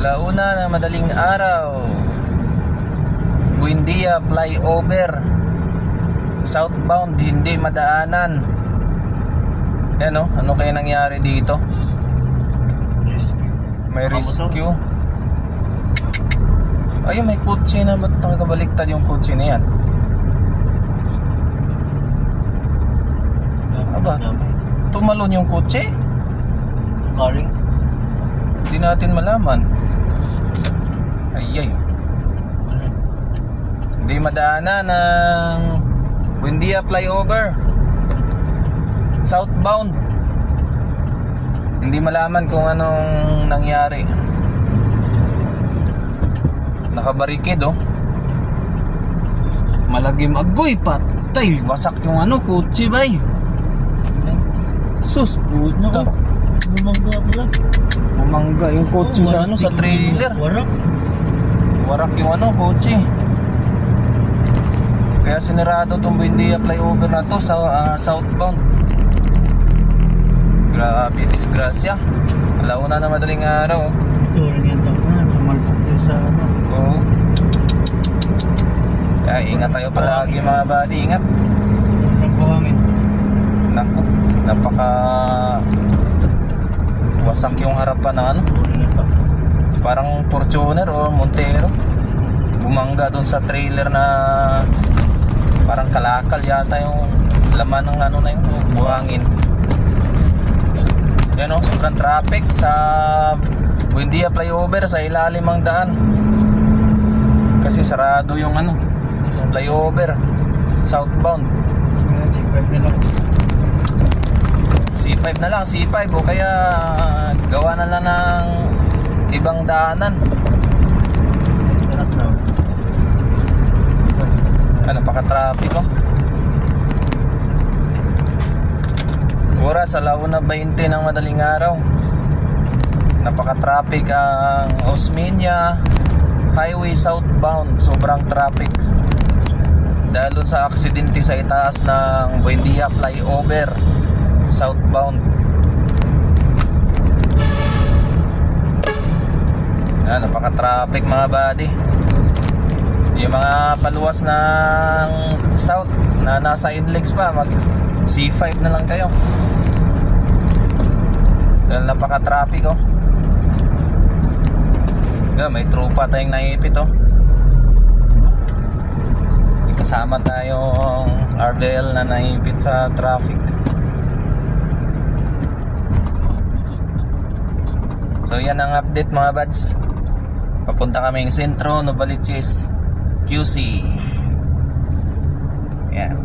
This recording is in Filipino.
Alauna ng madaling araw, Buendia flyover, southbound hindi madaanan. Yan o, ano kaya nangyari dito? May rescue. Ayun, may kotse na. Ba't nakabaliktad yung kotse na yan? Aba, tumalon yung kotse? Galing? Hindi natin malaman. Ayay. Hindi madaanan ng Buendia flyover, southbound. Hindi malaman kung anong nangyari. Nakabarikid oh. Malagim. Agoy, patay. Wasak yung ano, kotse bay. Sus, puta. Bumangga pala. Bumangga yung kotse sa ano, sa trailer. Warak yung ano, kotse. Kaya sinirado itong Buendia flyover na to sa southbound. Grabe, disgrasya. Alauna na madaling araw. Turing yan tapos na. Sumalpok din sa ano. Oo. Kaya ingat tayo palagi mga buddy. Ingat. Nagbuhangin. Naku, napaka wasak yung harapan ng ano. Parang Fortuner o Montero. Bumangga dun sa trailer na parang kalakal yata yung laman ng ano na yung buhangin. Yan o, sobrang traffic sa Buendia flyover, sa ilalim ang daan. Kasi sarado yung ano, flyover, southbound. C5 na lang, C5 o kaya gawa na lang ng ibang daanan. Napaka-traffic oh. Oras, 1:20 ng madaling araw. Napaka-traffic ang Osmeña Highway southbound. Sobrang traffic dahil dun sa aksidente sa itaas ng Buendia flyover southbound. Napaka-traffic mga buddy. Yung mga paluwas ng south na nasa inlex pa, mag C5 na lang kayo dahil napaka-traffic oh. May tropa tayong naipit oh. May kasama tayong RVL na naipit sa traffic. So yan ang update mga buds. Papunta kaming Sentro Novaliches QC. Yan.